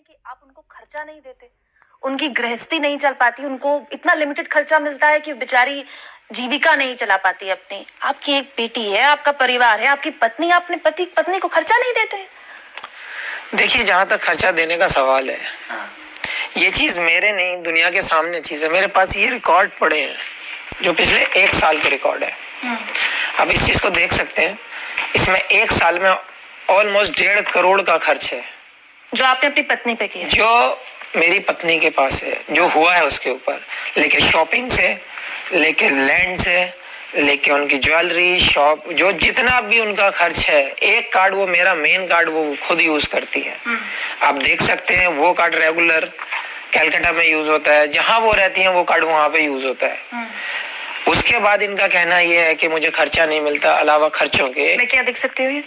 हैं कि आप उनको खर्चा नहीं देते, उनकी गृहस्थी नहीं चल पाती, उनको इतना लिमिटेड खर्चा मिलता है कि बेचारी जीविका नहीं चला पाती अपनी। आपकी एक बेटी है, आपका परिवार है, आपकी पत्नी, अपने पत्नी को खर्चा नहीं देते। देखिए, जहाँ तक खर्चा देने का सवाल है, ये चीज मेरे नहीं, दुनिया के सामने चीज है। मेरे पास ये रिकॉर्ड पड़े हैं जो पिछले 1 साल के रिकॉर्ड है। अब इस चीज को देख सकते हैं, इसमें 1 साल में ऑलमोस्ट 1.5 करोड़ का खर्च है जो आपने अपनी पत्नी पे किया, जो मेरी पत्नी के पास है, जो हुआ है उसके ऊपर, लेके शॉपिंग से, लेके लैंड से, लेके उनकी ज्वेलरी शॉप, जो जितना भी उनका खर्च है। एक कार्ड, वो मेरा मेन कार्ड, वो खुद यूज करती है। आप देख सकते हैं, वो कार्ड रेगुलर कलकत्ता में यूज होता है, जहां वो रहती हैं वो कार्ड वहां पे यूज होता है। उसके बाद इनका कहना ये है कि मुझे खर्चा नहीं मिलता अलावा खर्चों के। मैं क्या देख सकती हूँ?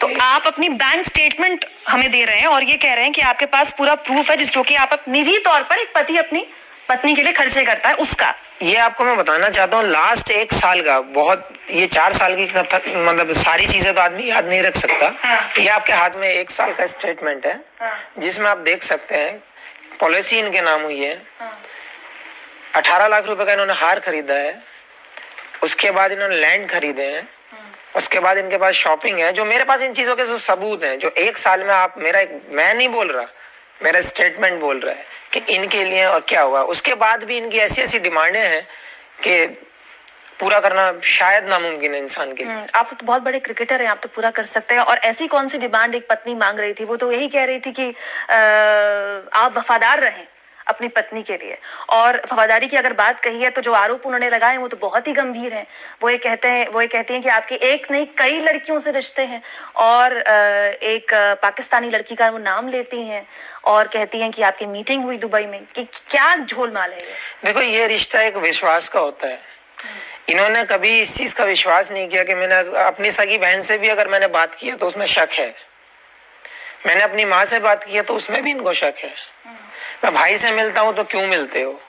तो आप अपनी बैंक स्टेटमेंट हमें दे रहे हैं और ये कह रहे हैं कि आपके पास पूरा प्रूफ है जो कि आप निजी तौर पर एक पति अपनी पत्नी के लिए खर्चे करता है उसका। ये आपको मैं बताना चाहता हूँ, लास्ट 1 साल का, बहुत, ये 4 साल की कथा, मतलब सारी चीजें तो आदमी याद नहीं रख सकता। ये आपके हाथ में 1 साल का स्टेटमेंट है, जिसमें आप देख सकते हैं पॉलिसी इनके नाम हुई है। 18 लाख रुपए का इन्होंने हार खरीदा है, उसके बाद इन्होंने लैंड खरीदे हैं, उसके बाद इनके पास शॉपिंग है। जो मेरे पास इन चीजों के जो सबूत हैं, जो 1 साल में आप, मैं नहीं बोल रहा, मेरा स्टेटमेंट बोल रहा है कि इनके लिए और क्या हुआ। उसके बाद भी इनकी ऐसी ऐसी डिमांडें हैं कि पूरा करना शायद नामुमकिन है इंसान के लिए। आप तो बहुत बड़े क्रिकेटर हैं, आप तो पूरा कर सकते हैं। और ऐसी कौन सी डिमांड एक पत्नी मांग रही थी? वो तो यही कह रही थी कि आप वफादार रहें अपनी पत्नी के लिए। और वफादारी की अगर बात कही है तो जो आरोप उन्होंने लगाए वो तो बहुत ही गंभीर हैं। वो ये कहती हैं कि आपके एक नहीं कई लड़कियों से रिश्ते हैं, और एक पाकिस्तानी लड़की का वो नाम लेती हैं और कहती हैं कि आपकी मीटिंग हुई दुबई में। कि क्या झोलमाल है ये? देखो, ये रिश्ता एक विश्वास का होता है। इन्होंने कभी इस चीज का विश्वास नहीं किया कि मैंने अपनी सगी बहन से भी अगर मैंने बात की है तो उसमें शक है, मैंने अपनी माँ से बात की है तो उसमें भी इनको शक है, मैं भाई से मिलता हूं तो क्यों मिलते हो।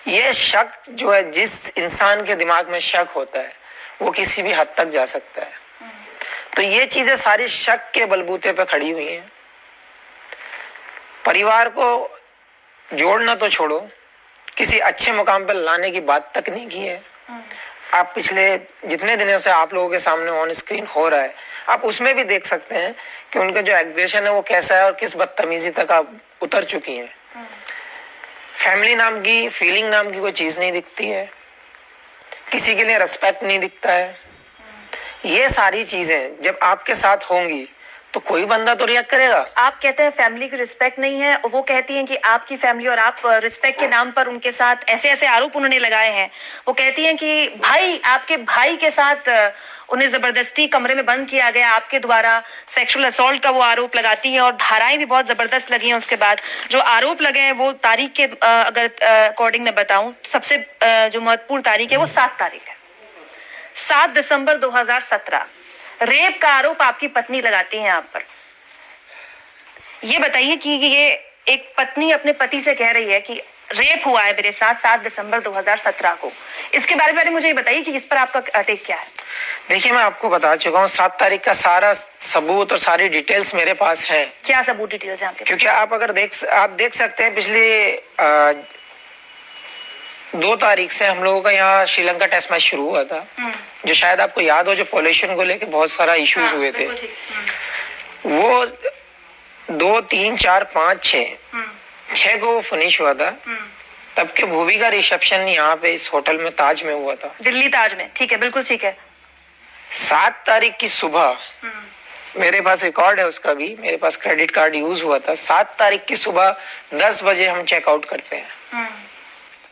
ये शक जो है, जिस इंसान के दिमाग में शक होता है वो किसी भी हद तक जा सकता है। तो ये चीजें सारी शक के बलबूते पे खड़ी हुई हैं। परिवार को जोड़ना तो छोड़ो, किसी अच्छे मुकाम पर लाने की बात तक नहीं की है। आप पिछले जितने दिनों से आप लोगों के सामने ऑन स्क्रीन हो रहा है, आप उसमें भी देख सकते हैं कि उनका जो एग्रेशन है वो कैसा है और किस बदतमीजी तक आप उतर चुकी हैं। फैमिली नाम की, फीलिंग नाम की कोई चीज नहीं दिखती है, किसी के लिए रिस्पेक्ट नहीं दिखता है। ये सारी चीजें जब आपके साथ होंगी तो कोई बंदा तो रिएक्ट करेगा। आप कहते हैं फैमिली की रिस्पेक्ट नहीं है, वो कहती हैं कि आपकी फैमिली और आप रिस्पेक्ट के नाम पर उनके साथ ऐसे ऐसे आरोप उन्होंने लगाए हैं। वो कहती हैं कि भाई, आपके भाई के साथ उन्हें जबरदस्ती कमरे में बंद किया गया, आपके द्वारा सेक्सुअल असॉल्ट का वो आरोप लगाती हैं। और धाराएं भी बहुत जबरदस्त लगी हैं। उसके बाद जो आरोप लगे हैं वो तारीख के अगर अकॉर्डिंग में बताऊं, सबसे जो महत्वपूर्ण तारीख है वो 7 तारीख है, 7 दिसंबर 2017। रेप का आरोप आपकी पत्नी लगाती है आप पर। ये बताइए कि ये एक पत्नी अपने पति से कह रही है कि रेप हुआ है मेरे साथ 7 दिसंबर 2017 को। इसके बारे में मुझे ये बताइए कि इस पर आपका टेक क्या है? देखिए, मैं आपको बता चुका हूँ, 7 तारीख का सारा सबूत और सारी डिटेल्स मेरे पास है। क्या सबूत डिटेल्स है आपके? क्योंकि आप अगर आप देख सकते हैं, पिछले 2 तारीख से हम लोगों का यहाँ श्रीलंका टेस्ट मैच शुरू हुआ था, जो शायद आपको याद हो, जो पॉल्यूशन को लेके बहुत सारा इश्यूज हुए थे। वो 2, 3, 4, 5, 6 को वो फिनिश हुआ था। तब के भूवी का रिसेप्शन यहाँ पे इस होटल में, ताज में हुआ था, दिल्ली ताज में। ठीक है, बिल्कुल ठीक है। 7 तारीख की सुबह, मेरे पास रिकॉर्ड है उसका भी, मेरे पास क्रेडिट कार्ड यूज हुआ था। 7 तारीख की सुबह 10 बजे हम चेकआउट करते हैं।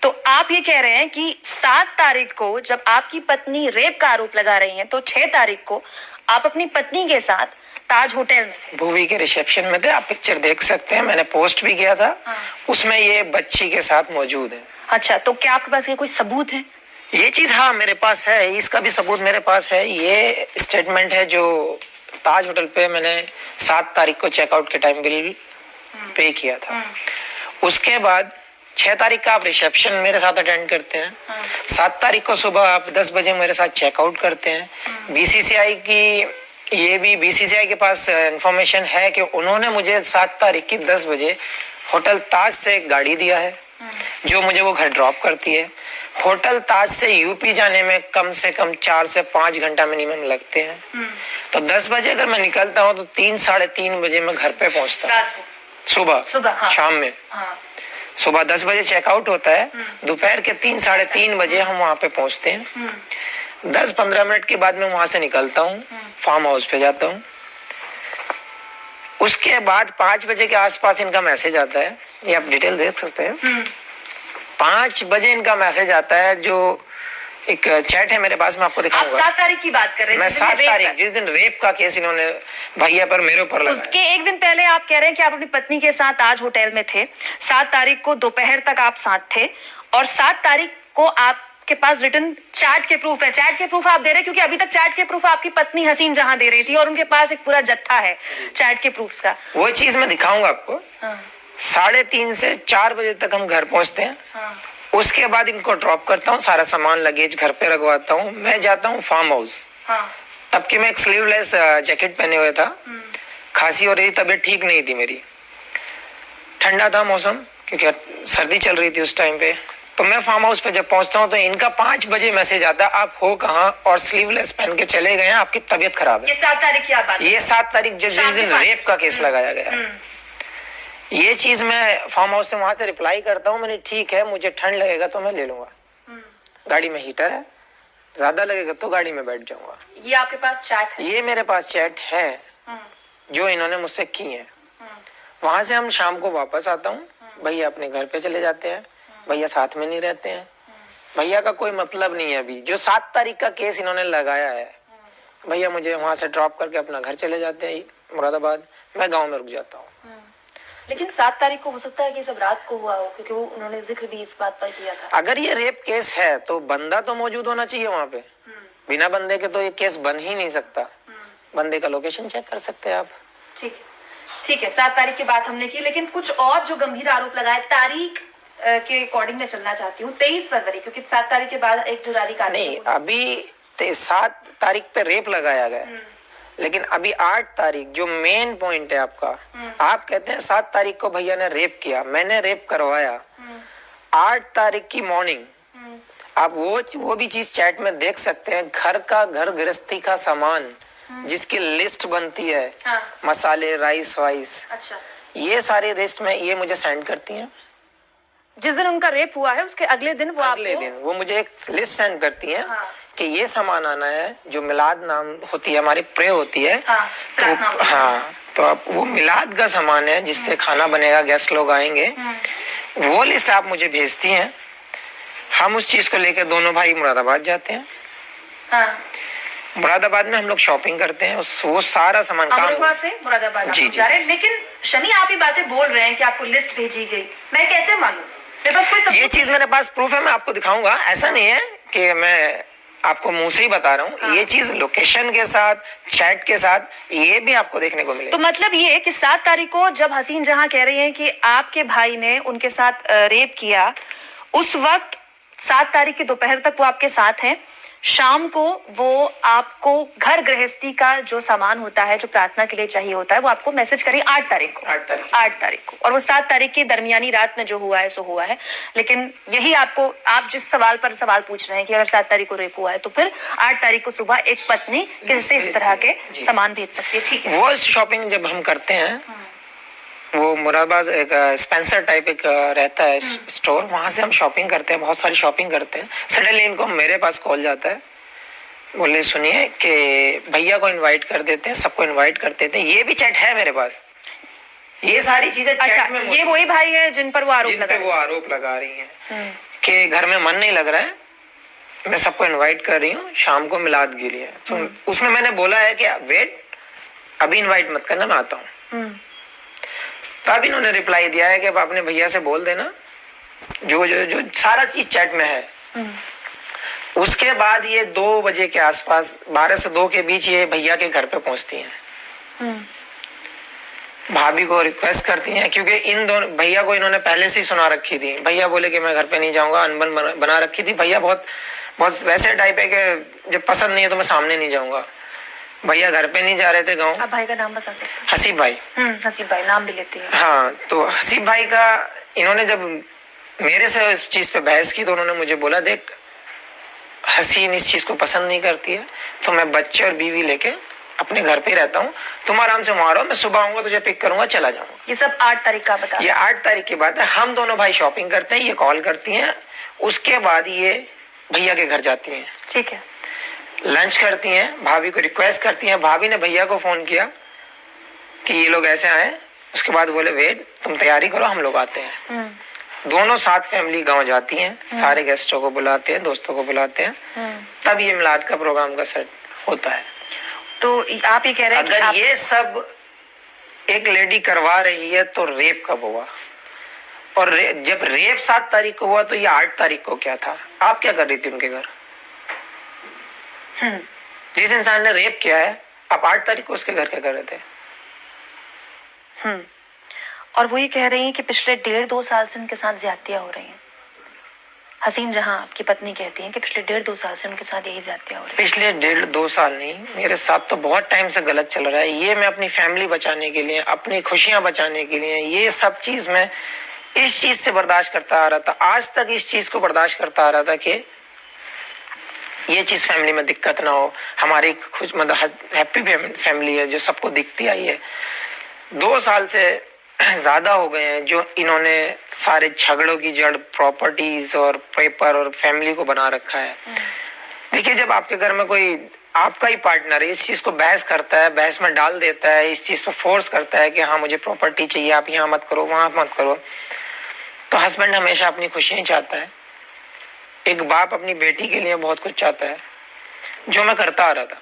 तो आप ये कह रहे हैं कि 7 तारीख को जब आपकी पत्नी रेप का आरोप लगा रही हैं, तो 6 तारीख को आप अपनी पत्नी के साथ ताज होटल में थे, भूवी के रिसेप्शन में थे। आप पिक्चर देख सकते हैं, मैंने पोस्ट भी किया था। उसमें ये बच्ची के साथ मौजूद है। अच्छा, तो क्या आपके पास ये कोई सबूत है? ये चीज, हाँ, मेरे पास है, इसका भी सबूत मेरे पास है। ये स्टेटमेंट है जो ताज होटल पे मैंने 7 तारीख को चेकआउट के टाइम बिल पे किया था। उसके बाद 6 तारीख का आप रिसेप्शन मेरे साथ अटेंड करते हैं। 7 तारीख को सुबह आप 10 बजे मेरे साथ चेकआउट करते हैं। बीसीसीआई की ये भी बीसीसीआई के पास इंफॉर्मेशन है कि उन्होंने मुझे 7 तारीख की 10 बजे होटल ताज से एक गाड़ी दिया है जो मुझे वो घर ड्रॉप करती है। होटल ताज से यूपी जाने में कम से कम 4 से 5 घंटा मिनिमम लगते हैं। तो 10 बजे अगर मैं निकलता हूँ तो 3 साढ़े 3 बजे मैं घर पे पहुँचता हूँ। सुबह हाँ। शाम में सुबह 10 बजे चेकआउट होता है, दोपहर के 3 साढ़े 3 बजे हम वहाँ पे पहुँचते हैं। 10-15 मिनट के बाद मैं वहां से निकलता हूँ, फार्म हाउस पे जाता हूँ। उसके बाद 5 बजे के आसपास इनका मैसेज आता है, ये आप डिटेल देख सकते हैं। 5 बजे इनका मैसेज आता है, जो एक चैट है मेरे पास, मैं आपको दिखाऊंगा। आप 7 तारीख की बात कर रहे हैं? मैं 7 तारीख, जिस दिन रेप का केस इन्होंने भैया पर मेरे ऊपर लगाया। उसके एक दिन पहले आप कह रहे हैं कि आप अपनी पत्नी के साथ आज होटल में थे। 7 तारीख को दोपहर तक आप साथ थे और 7 तारीख को आपके पास रिटर्न चैट के प्रूफ है। चैट के प्रूफ आप दे रहे हैं क्योंकि अभी तक चैट के प्रूफ आपकी पत्नी हसीन जहां दे रही थी और उनके पास एक पूरा जत्था है चैट के प्रूफ्स का। वो चीज मैं दिखाऊंगा आपको। 3:30 से 4 बजे तक हम घर पहुंचते हैं। उसके बाद इनको ड्रॉप करता हूँ, सारा सामान लगेज घर पे रखवाता हूँ। मैं जाता हूँ फार्म हाउस। तब कि मैं एक स्लीवलेस जैकेट पहने हुए था, खांसी हो रही, तबीयत ठीक नहीं थी मेरी, ठंडा था मौसम क्योंकि सर्दी चल रही थी उस टाइम पे। तो मैं फार्म हाउस पे जब पहुंचता हूं तो इनका 5 बजे मैसेज आता है, आप हो कहाँ और स्लीवलेस पहन के चले गए हैं, आपकी तबीयत खराब है। ये 7 तारीख की बात है? ये 7 तारीख जिस दिन रेप का केस लगाया गया। ये चीज मैं फार्म हाउस से वहां से रिप्लाई करता हूँ, मैंने ठीक है, मुझे ठंड लगेगा तो मैं ले लूंगा, गाड़ी में हीटर है, ज्यादा लगेगा तो गाड़ी में बैठ जाऊंगा। ये आपके पास चैट है? ये मेरे पास चैट है जो इन्होंने मुझसे की है। वहां से हम शाम को वापस आता हूँ, भैया अपने घर पे चले जाते हैं, भैया साथ में नहीं रहते हैं। भैया का कोई मतलब नहीं है अभी, जो 7 तारीख का केस इन्होंने लगाया है, भैया मुझे वहां से ड्रॉप करके अपना घर चले जाते हैं मुरादाबाद, मैं गांव में रुक जाता हूँ। लेकिन 7 तारीख को हो सकता है कि सब रात को हुआ हो, क्योंकि वो उन्होंने जिक्र भी इस बात पर किया था। अगर ये रेप केस है तो बंदा तो मौजूद होना चाहिए वहाँ पे। बिना बंदे के तो ये केस बन ही नहीं सकता। बंदे का लोकेशन चेक कर सकते हैं आप। ठीक है 7 तारीख की बात हमने की, लेकिन कुछ और जो गंभीर आरोप लगाए तारीख के अकॉर्डिंग मैं चलना चाहती हूँ। 23 फरवरी, क्योंकि 7 तारीख के बाद एक जो तारीख नहीं, अभी 7 तारीख पे रेप लगाया गया, लेकिन अभी 8 तारीख जो मेन पॉइंट है आपका, आप कहते हैं 7 तारीख को भैया ने रेप किया, मैंने रेप करवाया। 8 तारीख की मॉर्निंग आप वो भी चीज चैट में देख सकते हैं, घर गृहस्थी का सामान जिसकी लिस्ट बनती है, मसाले, राइस वाइस, अच्छा, ये सारी लिस्ट में ये मुझे सेंड करती हैं। जिस दिन उनका रेप हुआ है उसके अगले दिन वो मुझे एक लिस्ट सेंड करती हैं कि ये सामान आना है, जो मिलाद नाम होती है हमारी, प्रे होती है। तो अब वो मिलाद का सामान है जिससे खाना बनेगा, गेस्ट लोग आएंगे, वो लिस्ट आप मुझे भेजती हैं। हम उस चीज को लेकर दोनों भाई मुरादाबाद जाते हैं। मुरादाबाद में हम लोग शॉपिंग करते हैं, वो सारा सामान अमरोहा से मुरादाबाद जी जा रहे हैं। लेकिन शनि, आप ये बातें बोल रहे हैं कि आपको लिस्ट भेजी गई, मैं कैसे मानूं? मेरे पास कोई ये चीज मेरे पास प्रूफ है, मैं आपको दिखाऊंगा। ऐसा नहीं है कि मैं आपको मुंह से ही बता रहा हूँ। ये चीज लोकेशन के साथ, चैट के साथ, ये भी आपको देखने को मिलेगा। तो मतलब ये कि 7 तारीख को जब हसीन जहां कह रही हैं कि आपके भाई ने उनके साथ रेप किया, उस वक्त 7 तारीख की दोपहर तक वो आपके साथ हैं। शाम को वो आपको घर गृहस्थी का जो सामान होता है, जो प्रार्थना के लिए चाहिए होता है, वो आपको मैसेज करी 8 तारीख को। 8 तारीख को, और वो 7 तारीख की दरमियानी रात में जो हुआ है सो हुआ है। लेकिन यही आपको, आप जिस सवाल पर सवाल पूछ रहे हैं कि अगर 7 तारीख को रेप हुआ है तो फिर 8 तारीख को सुबह एक पत्नी किससे इस तरह के सामान भेज सकती है? ठीक है, वो शॉपिंग जब हम करते हैं, वो मुरादाबाद एक स्पेंसर टाइप एक रहता है स्टोर, वहां से हम शॉपिंग करते हैं, बहुत सारी शॉपिंग करते हैं। सडनली इनको मेरे पास कॉल जाता है, बोले सुनिए कि भैया को इनवाइट कर देते हैं, सबको इनवाइट कर देते हैं। ये भी चैट है मेरे पास, ये सारी चीजें चैट में। ये वही भाई है जिन पर वो आरोप लगा रही हैं कि घर में मन नहीं लग रहा है, मैं सबको इन्वाइट कर रही हूँ शाम को मिलाद के लिए। तो उसमें मैंने बोला है कि वेट, अभी इन्वाइट मत करना, मैं आता हूँ। तब इन्होंने रिप्लाई दिया है कि आप अपने भैया से बोल देना, जो सारा चीज चैट में है। उसके बाद ये 2 बजे के आसपास, 12 से 2 के बीच ये भैया के घर पे पहुंचती हैं। भाभी को रिक्वेस्ट करती हैं, क्योंकि इन दोनों भैया को इन्होंने पहले से ही सुना रखी थी। भैया बोले कि मैं घर पे नहीं जाऊंगा, अनबन बना रखी थी। भैया बहुत वैसे टाइप है कि जब पसंद नहीं है तो मैं सामने नहीं जाऊंगा। भैया घर पे नहीं जा रहे थे गाँव। आप भाई का नाम बता सकते हैं? हसीब भाई। हसीब भाई, नाम भी लेते हैं। हाँ, तो हसीब भाई का इन्होंने जब मेरे से इस चीज पे बहस की तो उन्होंने मुझे बोला, देख हसीन इस चीज को पसंद नहीं करती है, तो मैं बच्चे और बीवी लेके अपने घर पे रहता हूँ, तुम आराम से वहां रहो, मैं सुबह आऊंगा तुझे पिक करूंगा, चला जाऊंगा। ये सब 8 तारीख का बता? ये 8 तारीख की बात है। हम दोनों भाई शॉपिंग करते हैं, ये कॉल करती हैं, उसके बाद ये भैया के घर जाती हैं। ठीक है। लंच करती हैं, भाभी को रिक्वेस्ट करती हैं, भाभी ने भैया को फोन किया कि ये लोग ऐसे आए, उसके बाद बोले वेट तुम तैयारी करो हम लोग आते हैं। दोनों साथ फैमिली गांव जाती हैं, सारे गेस्टों को बुलाते हैं, दोस्तों को बुलाते हैं, तब ये मिलाद का प्रोग्राम का सेट होता है। तो आप ये कह रहे हैं अगर कि ये सब एक लेडी करवा रही है तो रेप कब हुआ? और जब रेप 7 तारीख को हुआ तो ये 8 तारीख को क्या था? आप क्या कर रही थी उनके घर? जिस इंसान ने रेप किया है, आप 8 तारीख को उसके घर क्या कर रहे थे? और वो ये कह रही हैं कि पिछले 1.5-2 साल से उनके साथ ज्यादतियां हो रही हैं। हसीन जहां आपकी पत्नी कहती हैं कि पिछले 1.5-2 साल से उनके साथ यही ज्यादतियां हो रही हैं। पिछले 1.5-2 साल नहीं, मेरे साथ तो बहुत टाइम से गलत चल रहा है। ये मैं अपनी फैमिली बचाने के लिए, अपनी खुशियां बचाने के लिए, ये सब चीज मैं इस चीज से बर्दाश्त करता आ रहा था। आज तक इस चीज को बर्दाश्त करता आ रहा था कि ये चीज फैमिली में दिक्कत ना हो। हमारी खुश मतलब हैप्पी फैमिली है जो सबको दिखती आई है। 2 साल से ज्यादा हो गए हैं जो इन्होंने सारे झगड़ों की जड़ प्रॉपर्टीज और पेपर और फैमिली को बना रखा है। देखिए, जब आपके घर में कोई आपका ही पार्टनर इस चीज को बहस करता है, बहस में डाल देता है, इस चीज पर फोर्स करता है कि हाँ मुझे प्रॉपर्टी चाहिए, आप यहाँ मत करो वहां मत करो, तो हस्बैंड हमेशा अपनी खुशियां चाहता है। एक बाप अपनी बेटी के लिए बहुत कुछ चाहता है, जो मैं करता आ रहा था।